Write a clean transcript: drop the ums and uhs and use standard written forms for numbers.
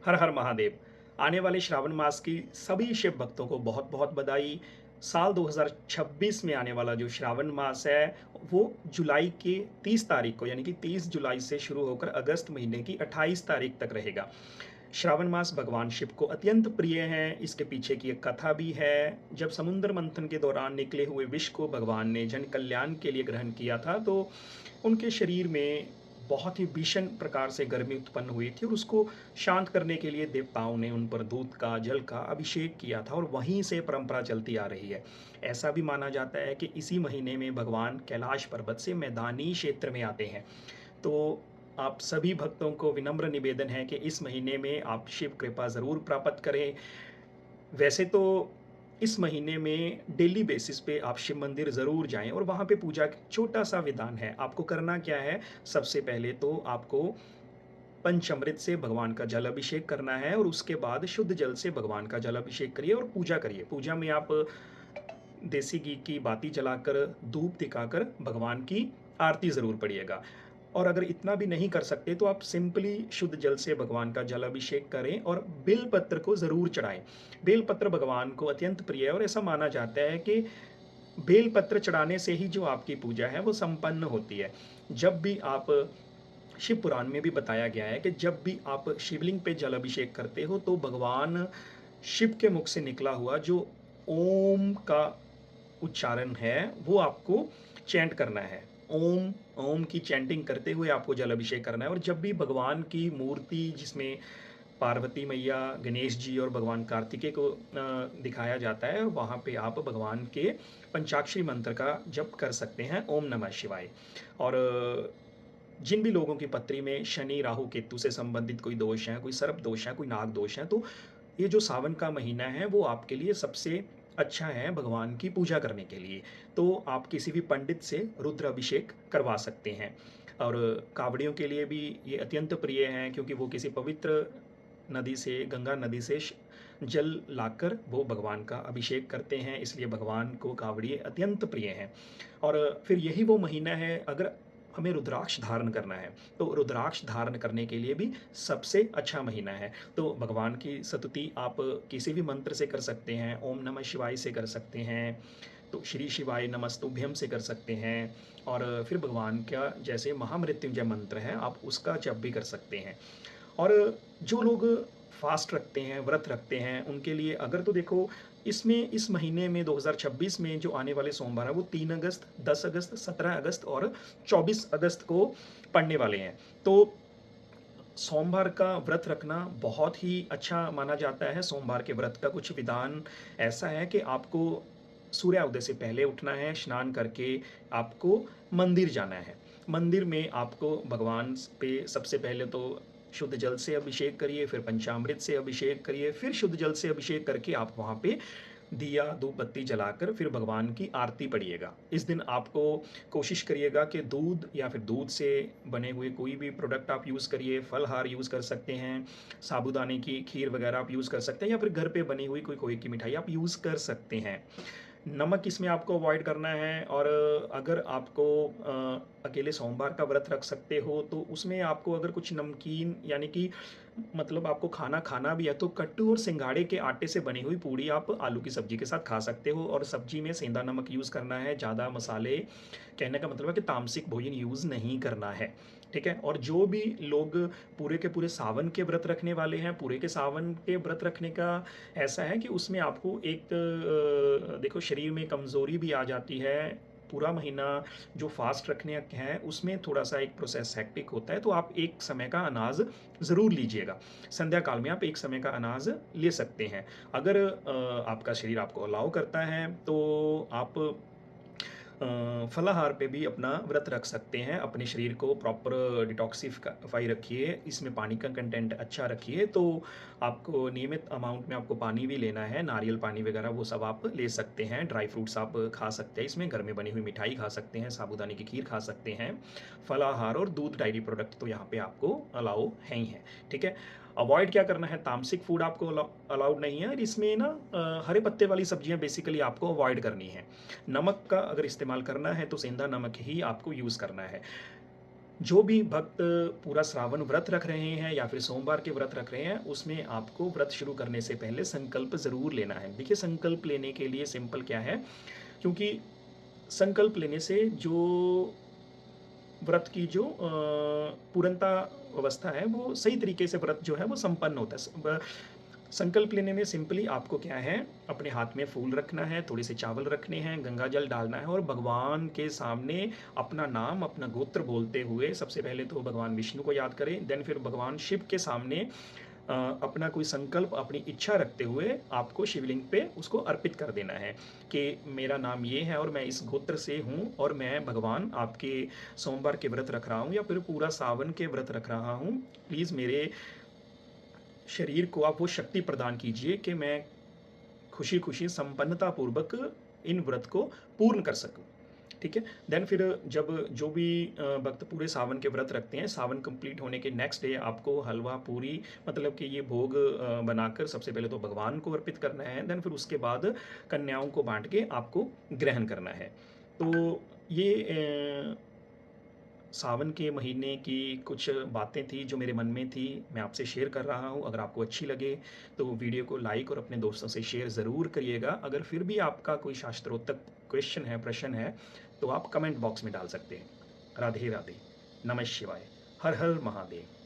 हर हर महादेव। आने वाले श्रावण मास की सभी शिव भक्तों को बहुत बहुत बधाई। साल 2026 में आने वाला जो श्रावण मास है वो जुलाई के 30 तारीख को, यानी कि 30 जुलाई से शुरू होकर अगस्त महीने की 28 तारीख तक रहेगा। श्रावण मास भगवान शिव को अत्यंत प्रिय है। इसके पीछे की एक कथा भी है। जब समुद्र मंथन के दौरान निकले हुए विष को भगवान ने जन कल्याण के लिए ग्रहण किया था, तो उनके शरीर में बहुत ही भीषण प्रकार से गर्मी उत्पन्न हुई थी, और उसको शांत करने के लिए देवताओं ने उन पर दूध का, जल का अभिषेक किया था, और वहीं से परंपरा चलती आ रही है। ऐसा भी माना जाता है कि इसी महीने में भगवान कैलाश पर्वत से मैदानी क्षेत्र में आते हैं। तो आप सभी भक्तों को विनम्र निवेदन है कि इस महीने में आप शिव कृपा ज़रूर प्राप्त करें। वैसे तो इस महीने में डेली बेसिस पे आप शिव मंदिर ज़रूर जाएँ, और वहाँ पे पूजा का छोटा-सा विधान है। आपको करना क्या है, सबसे पहले तो आपको पंचामृत से भगवान का जल अभिषेक करना है, और उसके बाद शुद्ध जल से भगवान का जल अभिषेक करिए और पूजा करिए। पूजा में आप देसी घी की बाती जलाकर, धूप दिखाकर भगवान की आरती ज़रूर पढ़िएगा। और अगर इतना भी नहीं कर सकते तो आप सिंपली शुद्ध जल से भगवान का जल अभिषेक करें, और बेल पत्र को ज़रूर चढ़ाएं। बेल पत्र भगवान को अत्यंत प्रिय है, और ऐसा माना जाता है कि बेल पत्र चढ़ाने से ही जो आपकी पूजा है वो संपन्न होती है। जब भी आप, शिव पुराण में भी बताया गया है कि जब भी आप शिवलिंग पे जल अभिषेक करते हो, तो भगवान शिव के मुख से निकला हुआ जो ओम का उच्चारण है वो आपको चैंट करना है। ओम, ओम की चैंटिंग करते हुए आपको जल अभिषेक करना है। और जब भी भगवान की मूर्ति, जिसमें पार्वती मैया, गणेश जी और भगवान कार्तिकेय को दिखाया जाता है, वहाँ पे आप भगवान के पंचाक्षरी मंत्र का जप कर सकते हैं, ओम नमः शिवाय। और जिन भी लोगों की पत्री में शनि, राहु, केतु से संबंधित कोई दोष है, कोई सर्प दोष है, कोई नाग दोष है, तो ये जो सावन का महीना है वो आपके लिए सबसे अच्छा है भगवान की पूजा करने के लिए। तो आप किसी भी पंडित से रुद्र अभिषेक करवा सकते हैं। और कावड़ियों के लिए भी ये अत्यंत प्रिय है, क्योंकि वो किसी पवित्र नदी से, गंगा नदी से जल लाकर वो भगवान का अभिषेक करते हैं, इसलिए भगवान को कावड़िए अत्यंत प्रिय हैं। और फिर यही वो महीना है, अगर हमें रुद्राक्ष धारण करना है तो रुद्राक्ष धारण करने के लिए भी सबसे अच्छा महीना है। तो भगवान की स्तुति आप किसी भी मंत्र से कर सकते हैं। ओम नमः शिवाय से कर सकते हैं, तो श्री शिवाय नमस्तुभ्यम से कर सकते हैं, और फिर भगवान का जैसे महामृत्युंजय मंत्र है आप उसका जप भी कर सकते हैं। और जो लोग फास्ट रखते हैं, व्रत रखते हैं, उनके लिए अगर तो देखो, इसमें इस महीने में 2026 में जो आने वाले सोमवार है वो 3 अगस्त, 10 अगस्त, 17 अगस्त और 24 अगस्त को पड़ने वाले हैं। तो सोमवार का व्रत रखना बहुत ही अच्छा माना जाता है। सोमवार के व्रत का कुछ विधान ऐसा है कि आपको सूर्योदय से पहले उठना है, स्नान करके आपको मंदिर जाना है। मंदिर में आपको भगवान पे सबसे पहले तो शुद्ध जल से अभिषेक करिए, फिर पंचामृत से अभिषेक करिए, फिर शुद्ध जल से अभिषेक करके आप वहाँ पे दिया, धूप बत्ती जलाकर फिर भगवान की आरती पढ़िएगा। इस दिन आपको कोशिश करिएगा कि दूध या फिर दूध से बने हुए कोई भी प्रोडक्ट आप यूज़ करिए, फलहार यूज़ कर सकते हैं, साबूदाने की खीर वगैरह आप यूज़ कर सकते हैं, या फिर घर पे बनी हुई कोई खोए की मिठाई आप यूज़ कर सकते हैं। नमक इसमें आपको अवॉइड करना है। और अगर आपको अकेले सोमवार का व्रत रख सकते हो तो उसमें आपको अगर कुछ नमकीन, यानी कि मतलब आपको खाना खाना भी है, तो कट्टू और सिंघाड़े के आटे से बनी हुई पूड़ी आप आलू की सब्जी के साथ खा सकते हो। और सब्जी में सेंधा नमक यूज़ करना है, ज़्यादा मसाले, कहने का मतलब है कि तामसिक भोजन यूज़ नहीं करना है। ठीक है। और जो भी लोग पूरे के पूरे सावन के व्रत रखने वाले हैं, पूरे के सावन के व्रत रखने का ऐसा है कि उसमें आपको एक देखो, शरीर में कमज़ोरी भी आ जाती है। पूरा महीना जो फास्ट रखने हैं उसमें थोड़ा सा एक प्रोसेस हेक्टिक होता है, तो आप एक समय का अनाज ज़रूर लीजिएगा। संध्या काल में आप एक समय का अनाज ले सकते हैं। अगर आपका शरीर आपको अलाउ करता है तो आप फलाहार पे भी अपना व्रत रख सकते हैं। अपने शरीर को प्रॉपर डिटॉक्सिफाई रखिए, इसमें पानी का कंटेंट अच्छा रखिए। तो आपको नियमित अमाउंट में आपको पानी भी लेना है, नारियल पानी वगैरह वो सब आप ले सकते हैं। ड्राई फ्रूट्स आप खा सकते हैं, इसमें घर में बनी हुई मिठाई खा सकते हैं, साबूदाने की खीर खा सकते हैं। फलाहार और दूध डायरी प्रोडक्ट तो यहाँ पे आपको अलाउ है ही है। ठीक है। अवॉइड क्या करना है, तामसिक फूड आपको अलाउड नहीं है। और इसमें ना हरे पत्ते वाली सब्जियां बेसिकली आपको अवॉइड करनी है। नमक का अगर इस्तेमाल करना है तो सेंधा नमक ही आपको यूज़ करना है। जो भी भक्त पूरा श्रावण व्रत रख रहे हैं या फिर सोमवार के व्रत रख रहे हैं, उसमें आपको व्रत शुरू करने से पहले संकल्प ज़रूर लेना है। देखिए, संकल्प लेने के लिए सिंपल क्या है, क्योंकि संकल्प लेने से जो व्रत की जो पूर्णता अवस्था है, वो सही तरीके से व्रत जो है वो संपन्न होता है। संकल्प लेने में सिंपली आपको क्या है, अपने हाथ में फूल रखना है, थोड़े से चावल रखने हैं, गंगा जल डालना है और भगवान के सामने अपना नाम, अपना गोत्र बोलते हुए सबसे पहले तो भगवान विष्णु को याद करें, देन फिर भगवान शिव के सामने अपना कोई संकल्प, अपनी इच्छा रखते हुए आपको शिवलिंग पे उसको अर्पित कर देना है कि मेरा नाम ये है और मैं इस गोत्र से हूँ और मैं भगवान आपके सोमवार के व्रत रख रहा हूँ या फिर पूरा सावन के व्रत रख रहा हूँ। प्लीज़ मेरे शरीर को आप वो शक्ति प्रदान कीजिए कि मैं खुशी-खुशी संपन्नतापूर्वक इन व्रत को पूर्ण कर सकूँ। ठीक है? देन फिर जब जो भी भक्त पूरे सावन के व्रत रखते हैं, सावन कंप्लीट होने के नेक्स्ट डे आपको हलवा, पूरी मतलब कि ये भोग बनाकर सबसे पहले तो भगवान को अर्पित करना है, देन फिर उसके बाद कन्याओं को बाँट के आपको ग्रहण करना है। तो ये सावन के महीने की कुछ बातें थी जो मेरे मन में थी, मैं आपसे शेयर कर रहा हूँ। अगर आपको अच्छी लगे तो वीडियो को लाइक और अपने दोस्तों से शेयर ज़रूर करिएगा। अगर फिर भी आपका कोई शास्त्रोक्त क्वेश्चन है, प्रश्न है, तो आप कमेंट बॉक्स में डाल सकते हैं। राधे राधे, नमः शिवाय, हर हर महादेव।